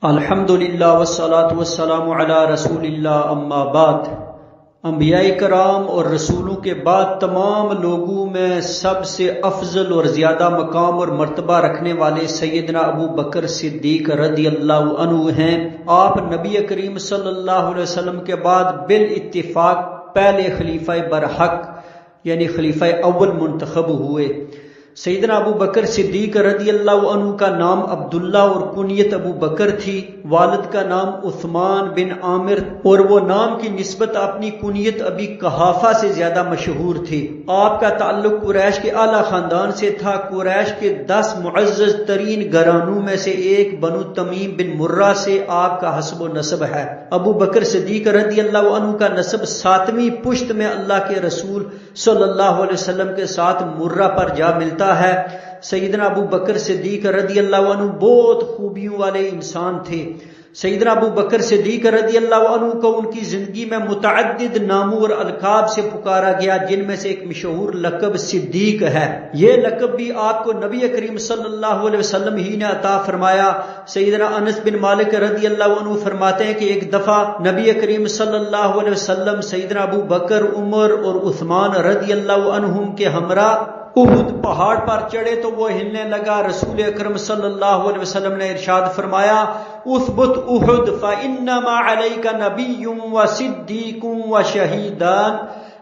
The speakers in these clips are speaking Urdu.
الحمدللہ والصلاة والسلام علی رسول اللہ اما بعد۔ انبیاء کرام اور رسولوں کے بعد تمام لوگوں میں سب سے افضل اور زیادہ مقام اور مرتبہ رکھنے والے سیدنا ابو بکر صدیق رضی اللہ عنہ ہیں۔ آپ نبی کریم صلی اللہ علیہ وسلم کے بعد بالاتفاق پہلے خلیفہ برحق یعنی خلیفہ اول منتخب ہوئے۔ سیدنا ابو بکر صدیق رضی اللہ عنہ کا نام عبداللہ اور کنیت ابو بکر تھی۔ والد کا نام عثمان بن عامر اور وہ نام کی نسبت اپنی کنیت ابی قحافہ سے زیادہ مشہور تھی۔ آپ کا تعلق قریش کے اعلیٰ خاندان سے تھا۔ قریش کے 10 معزز ترین گھرانوں میں سے ایک بنو تمیم بن مرہ سے آپ کا حسب و نسب ہے۔ ابو بکر صدیق رضی اللہ عنہ کا نسب 7ویں پشت میں اللہ کے رسول صلی اللہ علیہ وسلم کے ساتھ مرہ پر جا ملتا ہے۔ سیدنا ابو بکر صدیق رضی اللہ عنہ بہت خوبیوں والے انسان تھے۔ سیدنا ابو بکر صدیق رضی اللہ عنہ کو ان کی زندگی میں متعدد ناموں اور القاب سے پکارا گیا، جن میں سے ایک مشہور لقب صدیق ہے۔ یہ لقب بھی آپ کو نبی کریم صلی اللہ علیہ وسلم ہی نے عطا فرمایا۔ سیدنا انس بن مالک رضی اللہ عنہ فرماتے ہیں کہ ایک دفعہ نبی کریم صلی اللہ علیہ وسلم سیدنا ابو بکر، عمر اور عثمان رضی اللہ عنہم کے ہمراہ احد پہاڑ پر چڑھے تو وہ ہلنے لگا۔ رسول اکرم صلی اللہ علیہ وسلم نے ارشاد فرمایا، اثبت احد فانما علیک نبی و صدیق و شہیدان۔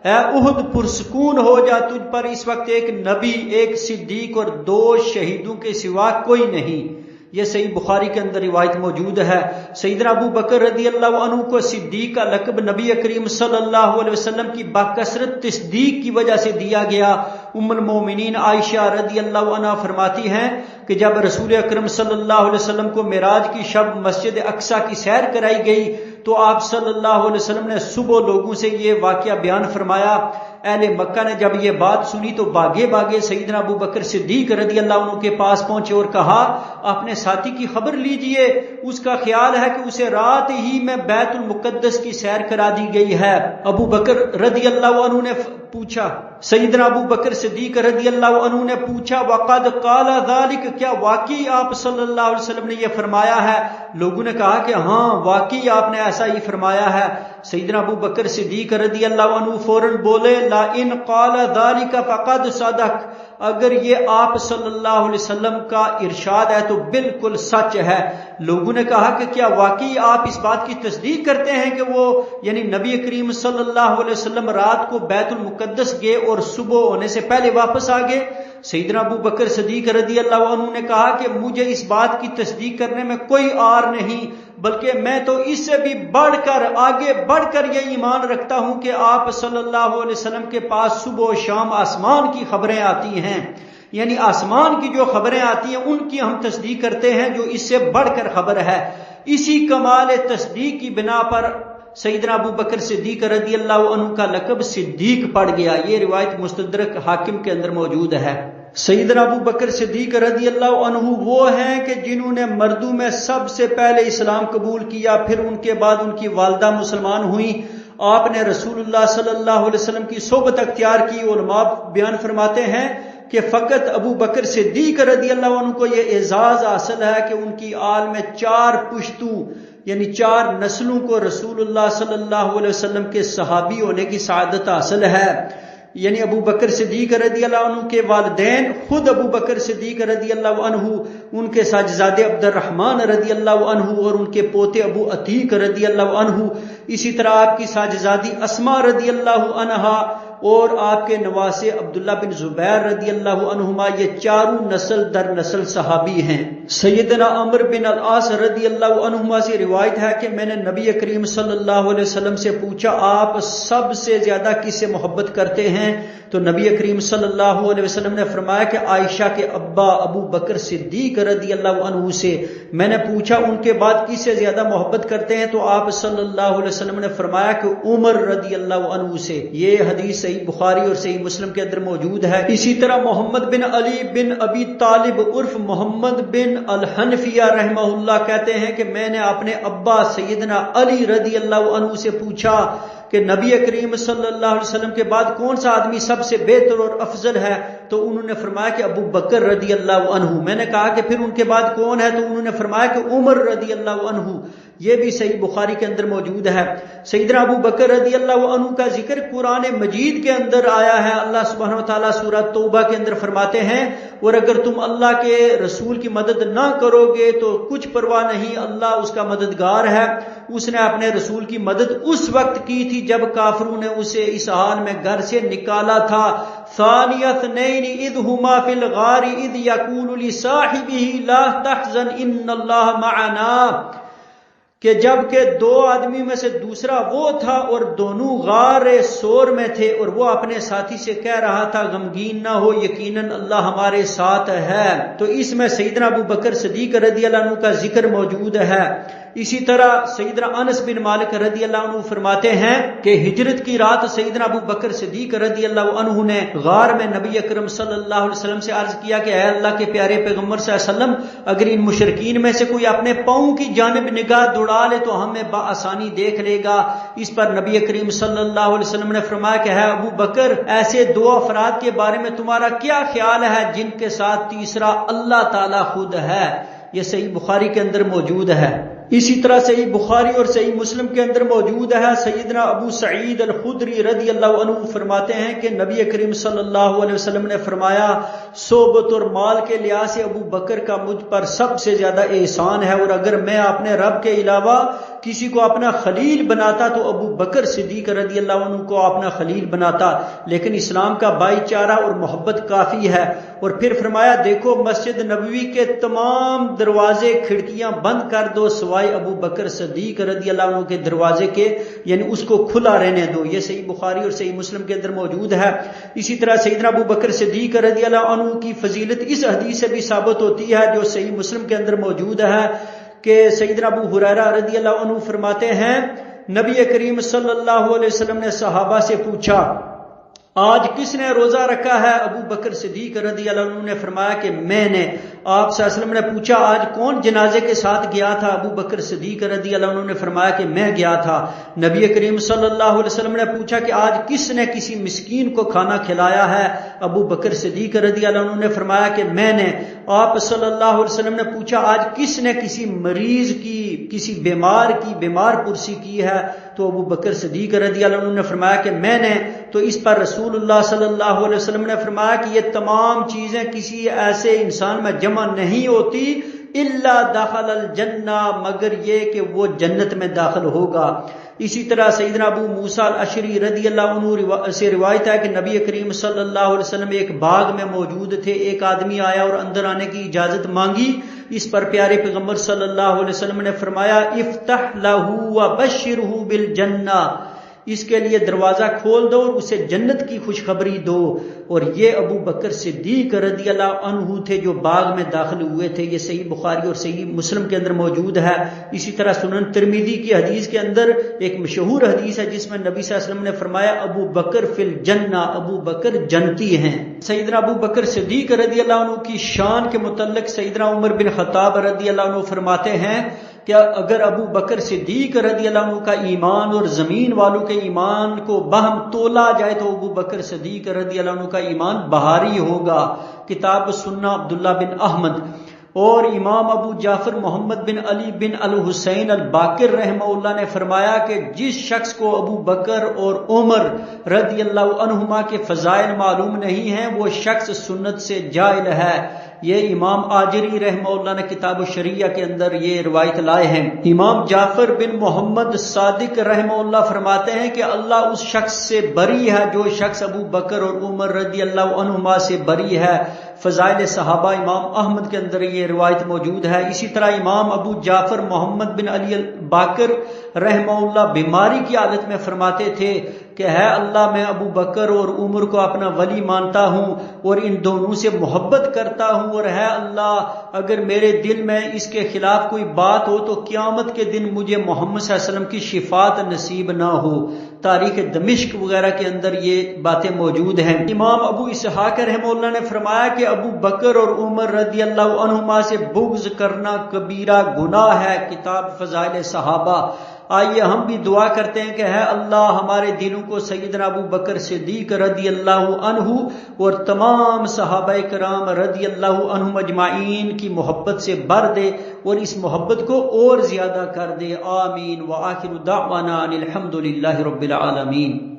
اے احد پرسکون ہو جا، تجھ پر اس وقت ایک نبی، ایک صدیق اور 2 شہیدوں کے سوا کوئی نہیں۔ یہ صحیح بخاری کے اندر روایت موجود ہے۔ سیدنا ابو بکر رضی اللہ عنہ کو صدیق کا لقب نبی کریم صلی اللہ علیہ وسلم کی باکثرت تصدیق کی وجہ سے دیا گیا۔ ام المومنین عائشہ رضی اللہ عنہ فرماتی ہیں کہ جب رسول اکرم صلی اللہ علیہ وسلم کو معراج کی شب مسجد اقصی کی سیر کرائی گئی تو آپ صلی اللہ علیہ وسلم نے صبح لوگوں سے یہ واقعہ بیان فرمایا۔ اہل مکہ نے جب یہ بات سنی تو بھاگے بھاگے سیدنا ابو بکر صدیق رضی اللہ عنہ کے پاس پہنچے اور کہا، اپنے ساتھی کی خبر لیجئے، اس کا خیال ہے کہ اسے رات ہی میں بیت المقدس کی سیر کرا دی گئی ہے۔ ابو بکر رضی اللہ عنہ نے پوچھا، سیدنا ابو بکر صدیق رضی اللہ عنہ نے پوچھا، وقد قال ذلك، کیا واقعی آپ صلی اللہ علیہ وسلم نے یہ فرمایا ہے؟ لوگوں نے کہا کہ ہاں واقعی آپ نے ایسا ہی فرمایا ہے۔ سیدنا ابو بکر صدیق رضی اللہ عنہ فوراً بولے، لا ان قال ذلك فقد صدق، اگر یہ آپ صلی اللہ علیہ وسلم کا ارشاد ہے تو بالکل سچ ہے۔ لوگوں نے کہا کہ کیا واقعی آپ اس بات کی تصدیق کرتے ہیں کہ وہ یعنی نبی کریم صلی اللہ علیہ وسلم رات کو بیت المقدس گئے اور صبح ہونے سے پہلے واپس آ گئے؟ سیدنا ابو بکر صدیق رضی اللہ عنہ نے کہا کہ مجھے اس بات کی تصدیق کرنے میں کوئی عار نہیں، بلکہ میں تو اس سے بھی بڑھ کر آگے بڑھ کر یہ ایمان رکھتا ہوں کہ آپ صلی اللہ علیہ وسلم کے پاس صبح و شام آسمان کی خبریں آتی ہیں، یعنی آسمان کی جو خبریں آتی ہیں ان کی ہم تصدیق کرتے ہیں جو اس سے بڑھ کر خبر ہے۔ اسی کمال تصدیق کی بنا پر سیدنا ابو بکر صدیق رضی اللہ عنہ کا لقب صدیق پڑ گیا۔ یہ روایت مستدرک حاکم کے اندر موجود ہے۔ سیدنا ابو بکر صدیق رضی اللہ عنہ وہ ہیں کہ جنہوں نے مردوں میں سب سے پہلے اسلام قبول کیا، پھر ان کے بعد ان کی والدہ مسلمان ہوئیں۔ آپ نے رسول اللہ صلی اللہ علیہ وسلم کی صحبت اختیار کی۔ علماء بیان فرماتے ہیں کہ فقط ابو بکر صدیق رضی اللہ عنہ کو یہ اعزاز حاصل ہے کہ ان کی آل میں 4 پشتوں یعنی 4 نسلوں کو رسول اللہ صلی اللہ علیہ وسلم کے صحابی ہونے کی سعادت حاصل ہے۔ یعنی ابو بکر صدیق رضی اللہ عنہ کے والدین خود ابو بکر صدیق رضی اللہ عنہ، ان کے ساجزادے عبد الرحمن رضی اللہ عنہ اور ان کے پوتے ابو عتیق رضی اللہ عنہ، اسی طرح آپ کی ساجزادی اسما رضی اللہ عنہا اور آپ کے نواسے عبداللہ بن زبیر رضی اللہ عنہما، یہ 4 نسل در نسل صحابی ہیں۔ سیدنا عمر بن العاص رضی اللہ عنہما سے روایت ہے کہ میں نے نبی کریم صلی اللہ علیہ وسلم سے پوچھا، آپ سب سے زیادہ کس سے محبت کرتے ہیں؟ تو نبی کریم صلی اللہ علیہ وسلم نے فرمایا کہ عائشہ کے ابا ابو بکر صدیق رضی اللہ عنہ سے۔ میں نے پوچھا ان کے بعد کس سے زیادہ محبت کرتے ہیں؟ تو آپ صلی اللہ علیہ وسلم نے فرمایا کہ عمر رضی اللہ عنہ سے۔ یہ حدیث صحیح بخاری اور صحیح مسلم کے اندر موجود ہے۔ اسی طرح محمد بن علی بن ابی طالب عرف محمد بن الحنفیہ رحمہ اللہ کہتے ہیں کہ میں نے اپنے ابا سیدنا علی رضی اللہ عنہ سے پوچھا کہ کہ نبی کریم صلی اللہ علیہ وسلم کے بعد کون سا آدمی سب سے بہتر اور افضل ہے؟ تو انہوں نے فرمایا کہ ابو بکر رضی اللہ عنہ۔ میں نے کہا کہ پھر ان کے بعد کون ہے؟ تو انہوں نے فرمایا کہ عمر رضی اللہ عنہ۔ یہ بھی صحیح بخاری کے اندر موجود ہے۔ سیدنا ابو بکر رضی اللہ عنہ کا ذکر قرآن مجید کے اندر آیا ہے۔ اللہ سبحانہ وتعالیٰ سورہ توبہ کے اندر فرماتے ہیں اور اگر تم اللہ کے رسول کی مدد نہ کرو گے تو کچھ پرواہ نہیں، اللہ اس کا مددگار ہے۔ اس نے اپنے رسول کی مدد اس وقت کی تھی جب کافروں نے اسے اس حال میں گھر سے نکالا تھا۔ ثانی اثنین اذ ہما فی الغار اذ یقول لصاحبہ لا تحزن ان اللہ معنا، کہ جب کہ دو آدمی میں سے دوسرا وہ تھا اور دونوں غار سور میں تھے اور وہ اپنے ساتھی سے کہہ رہا تھا غمگین نہ ہو، یقیناً اللہ ہمارے ساتھ ہے۔ تو اس میں سیدنا ابو بکر صدیق رضی اللہ عنہ کا ذکر موجود ہے۔ اسی طرح سیدنا انس بن مالک رضی اللہ عنہ فرماتے ہیں کہ ہجرت کی رات سیدنا ابو بکر صدیق رضی اللہ عنہ نے غار میں نبی اکرم صلی اللہ علیہ وسلم سے عرض کیا کہ اے اللہ کے پیارے پیغمبر صلی اللہ علیہ وسلم، اگر ان مشرکین میں سے کوئی اپنے پاؤں کی جانب نگاہ دوڑا لے تو ہمیں بآسانی دیکھ لے گا۔ اس پر نبی کریم صلی اللہ علیہ وسلم نے فرمایا کہ ہے ابو بکر، ایسے دو افراد کے بارے میں تمہارا کیا خیال ہے جن کے ساتھ تیسرا اللہ تعالی خود ہے؟ یہ صحیح بخاری کے اندر موجود ہے۔ اسی طرح صحیح بخاری اور صحیح مسلم کے اندر موجود ہے۔ سیدنا ابو سعید الخدری رضی اللہ عنہ فرماتے ہیں کہ نبی کریم صلی اللہ علیہ وسلم نے فرمایا صحبت اور مال کے لحاظ سے ابو بکر کا مجھ پر سب سے زیادہ احسان ہے، اور اگر میں اپنے رب کے علاوہ کسی کو اپنا خلیل بناتا تو ابو بکر صدیق رضی اللہ عنہ کو اپنا خلیل بناتا، لیکن اسلام کا بھائی چارہ اور محبت کافی ہے۔ اور پھر فرمایا دیکھو مسجد نبوی کے تمام دروازے کھڑکیاں بند کر دو سوائے ابو بکر صدیق رضی اللہ عنہ کے دروازے کے، یعنی اس کو کھلا رہنے دو۔ یہ صحیح بخاری اور صحیح مسلم کے اندر موجود ہے۔ اسی طرح سیدنا ابو بکر صدیق رضی اللہ عنہ کی فضیلت اس حدیث سے بھی ثابت ہوتی ہے جو صحیح مسلم کے اندر موجود ہے کہ سیدنا ابو ہریرہ رضی اللہ عنہ فرماتے ہیں نبی کریم صلی اللہ علیہ وسلم نے صحابہ سے پوچھا آج کس نے روزہ رکھا ہے؟ ابو بکر صدیق رضی اللہ عنہ نے فرمایا کہ میں نے۔ آپ صلی اللہ علیہ وسلم نے پوچھا آج کون جنازے کے ساتھ گیا تھا؟ ابو بکر صدیق رضی اللہ عنہ نے فرمایا کہ میں گیا تھا۔ نبی کریم صلی اللہ علیہ وسلم نے پوچھا کہ آج کس نے کسی مسکین کو کھانا کھلایا ہے؟ ابو بکر صدیق رضی اللہ عنہ نے فرمایا کہ میں نے۔ آپ صلی اللہ علیہ وسلم نے پوچھا آج کس نے کسی مریض کی، کسی بیمار کی بیمار پرسی کی ہے؟ تو ابو بکر صدیق رضی اللہ عنہ نے فرمایا کہ میں نے۔ تو اس پر رسول اللہ صلی اللہ علیہ وسلم نے فرمایا کہ یہ تمام چیزیں کسی ایسے انسان میں جمع نہیں ہوتی الا دخل الجنہ، مگر یہ کہ وہ جنت میں داخل ہوگا۔ اسی طرح سیدنا ابو موسیٰ الاشعری رضی اللہ عنہ سے روایت ہے کہ نبی کریم صلی اللہ علیہ وسلم ایک باغ میں موجود تھے، ایک آدمی آیا اور اندر آنے کی اجازت مانگی۔ اس پر پیارے پیغمبر صلی اللہ علیہ وسلم نے فرمایا افتح لہ وبشرہ بالجنہ، اس کے لیے دروازہ کھول دو اور اسے جنت کی خوشخبری دو۔ اور یہ ابو بکر صدیق رضی اللہ عنہ تھے جو باغ میں داخل ہوئے تھے۔ یہ صحیح بخاری اور صحیح مسلم کے اندر موجود ہے۔ اسی طرح سنن ترمذی کی حدیث کے اندر ایک مشہور حدیث ہے جس میں نبی صلی اللہ علیہ وسلم نے فرمایا ابو بکر فی الجنہ، ابو بکر جنتی ہیں۔ سیدنا ابو بکر صدیق رضی اللہ عنہ کی شان کے متعلق سیدنا عمر بن خطاب رضی اللہ عنہ فرماتے ہیں کہ اگر ابو بکر صدیق رضی اللہ عنہ کا ایمان اور زمین والوں کے ایمان کو باہم تولا جائے تو ابو بکر صدیق رضی اللہ عنہ کا ایمان بہاری ہوگا۔ کتاب سنہ عبداللہ بن احمد اور امام ابو جعفر محمد بن علی بن الحسین الباقر رحمہ اللہ نے فرمایا کہ جس شخص کو ابو بکر اور عمر رضی اللہ عنہما کے فضائل معلوم نہیں ہیں وہ شخص سنت سے جاہل ہے۔ یہ امام آجری رحمہ اللہ نے کتاب الشریعہ کے اندر یہ روایت لائے ہیں۔ امام جعفر بن محمد صادق رحمہ اللہ فرماتے ہیں کہ اللہ اس شخص سے بری ہے جو شخص ابو بکر اور عمر رضی اللہ عنہما سے بری ہے۔ فضائل صحابہ امام احمد کے اندر یہ روایت موجود ہے۔ اسی طرح امام ابو جعفر محمد بن علی الباقر رحمہ اللہ بیماری کی حالت میں فرماتے تھے کہ ہے اللہ میں ابو بکر اور عمر کو اپنا ولی مانتا ہوں اور ان دونوں سے محبت کرتا ہوں، اور ہے اللہ اگر میرے دل میں اس کے خلاف کوئی بات ہو تو قیامت کے دن مجھے محمد صلی اللہ علیہ وسلم کی شفاعت نصیب نہ ہو۔ تاریخ دمشق وغیرہ کے اندر یہ باتیں موجود ہیں۔ امام ابو اسحاق رحمہ اللہ نے فرمایا کہ ابو بکر اور عمر رضی اللہ عنہما سے بغض کرنا کبیرہ گناہ ہے۔ کتاب فضائل صحابہ آئیے ہم بھی دعا کرتے ہیں کہ ہے اللہ ہمارے دلوں کو سیدنا ابو بکر صدیق رضی اللہ عنہ اور تمام صحابہ کرام رضی اللہ عنہم اجمعین کی محبت سے بھر دے اور اس محبت کو اور زیادہ کر دے. آمین. وآخر دعوانا ان الحمد للہ رب العالمین.